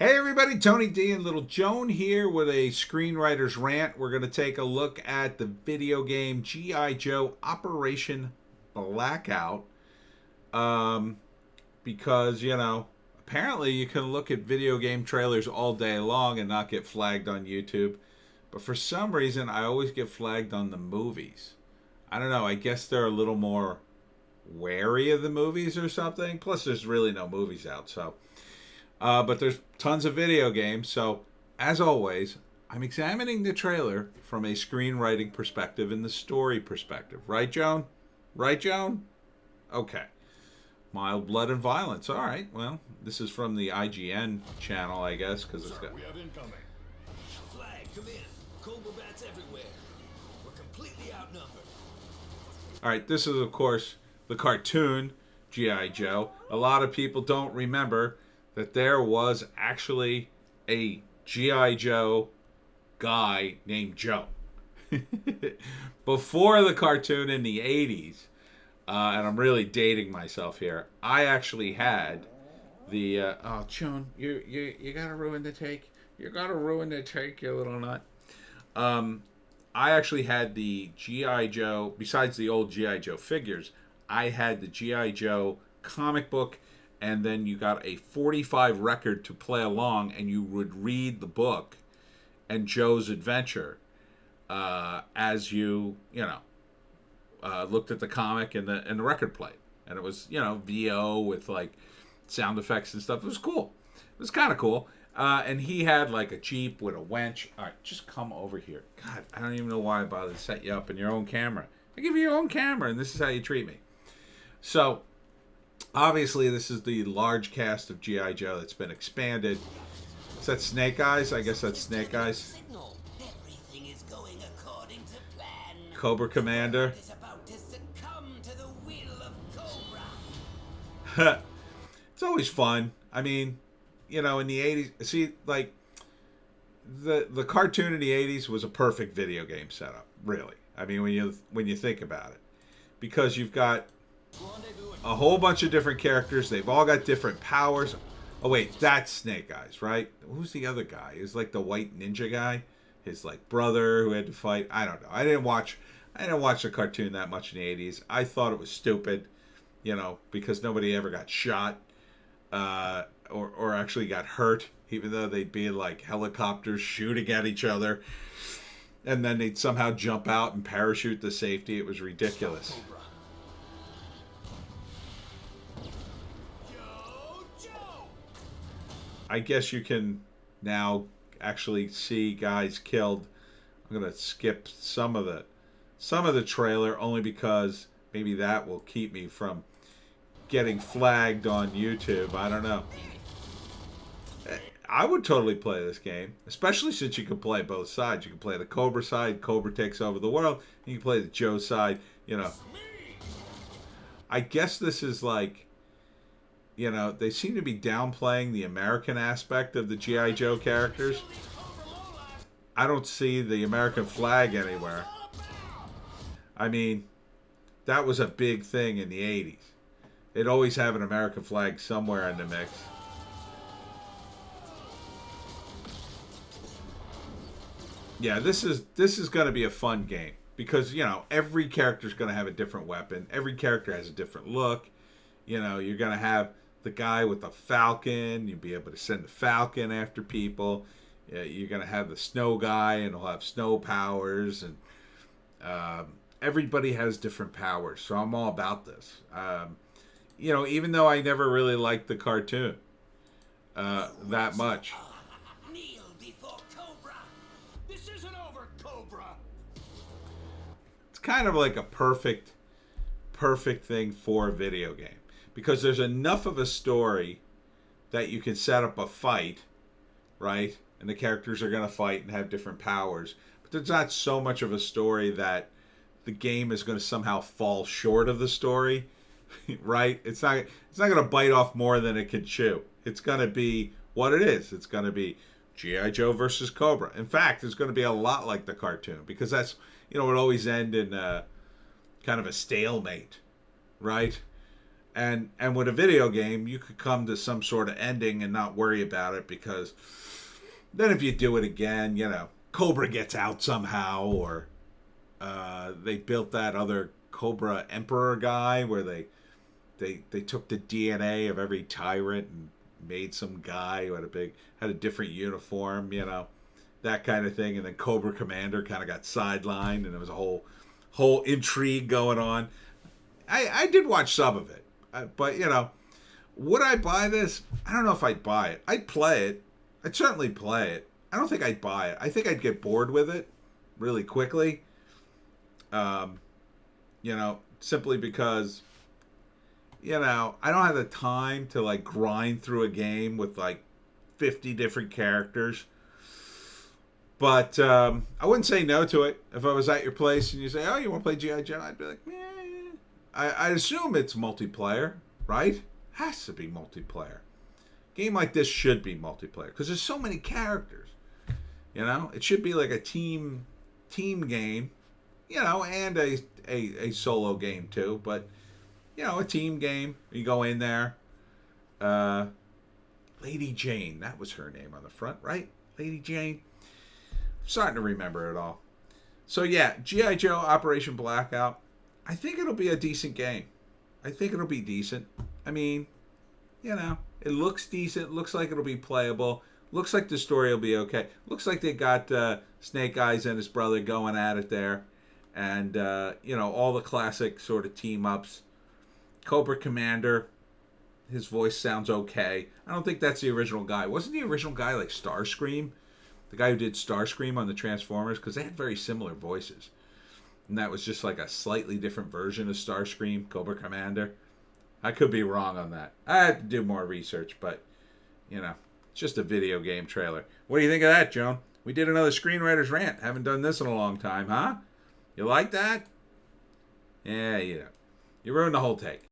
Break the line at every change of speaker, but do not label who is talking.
Hey everybody, Tony D and Little Joan here with a Screenwriter's Rant. We're going to take a look at the video game G.I. Joe Operation Blackout. Because, apparently you can look at video game trailers all day long and not get flagged on YouTube. But for some reason, I always get flagged on the movies. I don't know, I guess they're a little more wary of the movies or something. Plus, there's really no movies out, so... but there's tons of video games, so as always, I'm examining the trailer from a screenwriting perspective and the story perspective. Right, Joan? Right, Joan? Okay. Mild blood and violence. All right, well, this is from the IGN channel, I guess, because it's got...
We have incoming. Flag, come in. Cobra bats everywhere. We're completely outnumbered.
All right, this is, of course, the cartoon, G.I. Joe. A lot of people don't remember that there was actually a G.I. Joe guy named Joe. Before the cartoon in the 80s, and I'm really dating myself here, I actually had the... oh, Joan, you gotta ruin the take. You gotta ruin the take, you little nut. I actually had the G.I. Joe, besides the old G.I. Joe figures, I had the G.I. Joe comic book, and then you got a 45 record to play along, and you would read the book and Joe's adventure as you looked at the comic and the record played. And it was, VO with, like, sound effects and stuff. It was cool. It was kind of cool. And he had, like, a Jeep with a winch. All right, just come over here. God, I don't even know why I bothered to set you up in your own camera. I give you your own camera, and this is how you treat me. So... obviously, this is the large cast of G.I. Joe that's been expanded. Is that Snake Eyes? I guess that's Snake Eyes.
Everything is going according to plan.
Cobra Commander.
Is about to succumb to the will of Cobra.
It's always fun. I mean, in the 80s... see, like, the cartoon in the 80s was a perfect video game setup, really. I mean, when you think about it. Because you've got... a whole bunch of different characters. They've all got different powers. Oh, wait, that's Snake Eyes, right? Who's the other guy? Is like the white ninja guy? His, like, brother who had to fight? I don't know. I didn't watch the cartoon that much in the 80s. I thought it was stupid, because nobody ever got shot or actually got hurt, even though they'd be, like, helicopters shooting at each other. And then they'd somehow jump out and parachute to safety. It was ridiculous. I guess you can now actually see guys killed. I'm gonna skip some of the trailer only because maybe that will keep me from getting flagged on YouTube. I don't know. I would totally play this game, especially since you can play both sides. You can play the Cobra side, Cobra takes over the world, and you can play the Joe side. I guess this is like... they seem to be downplaying the American aspect of the G.I. Joe characters. I don't see the American flag anywhere. I mean, that was a big thing in the 80s. They'd always have an American flag somewhere in the mix. Yeah, this is going to be a fun game. Because, every character's going to have a different weapon. Every character has a different look. You're going to have the guy with the falcon. You'll be able to send the falcon after people. You're going to have the snow guy, and he'll have snow powers. And everybody has different powers, so I'm all about this. Even though I never really liked the cartoon that much.
Kneel before Cobra. This isn't over, Cobra.
It's kind of like a perfect thing for a video game. Because there's enough of a story that you can set up a fight, right? And the characters are going to fight and have different powers. But there's not so much of a story that the game is going to somehow fall short of the story, right? It's not going to bite off more than it can chew. It's going to be what it is. It's going to be G.I. Joe versus Cobra. In fact, it's going to be a lot like the cartoon. Because that's, it would always end in kind of a stalemate, right? And with a video game, you could come to some sort of ending and not worry about it, because then if you do it again, Cobra gets out somehow, or they built that other Cobra Emperor guy where they took the DNA of every tyrant and made some guy who had a different uniform, that kind of thing. And then Cobra Commander kind of got sidelined, and there was a whole intrigue going on. I did watch some of it, but would I buy this? I don't know if I'd buy it. I'd play it. I'd certainly play it. I don't think I'd buy it. I think I'd get bored with it really quickly. Simply because, I don't have the time to like grind through a game with like 50 different characters. But I wouldn't say no to it. If I was at your place and you say, "Oh, you want to play G.I. Joe?" I'd be like, "Eh." I assume it's multiplayer, right? Has to be multiplayer. Game like this should be multiplayer because there's so many characters. It should be like a team game, and a solo game too. But a team game. You go in there. Lady Jane, that was her name on the front, right? Lady Jane. I'm starting to remember it all. So yeah, G.I. Joe Operation Blackout. I think it'll be a decent game. I think it'll be decent. I mean, it looks decent. Looks like it'll be playable. Looks like the story will be okay. Looks like they got Snake Eyes and his brother going at it there. And, all the classic sort of team-ups. Cobra Commander, his voice sounds okay. I don't think that's the original guy. Wasn't the original guy like Starscream? The guy who did Starscream on the Transformers? Because they had very similar voices. And that was just like a slightly different version of Starscream, Cobra Commander. I could be wrong on that. I had to do more research, but, it's just a video game trailer. What do you think of that, Joan? We did another Screenwriter's Rant. Haven't done this in a long time, huh? You like that? Yeah, you ruined the whole take.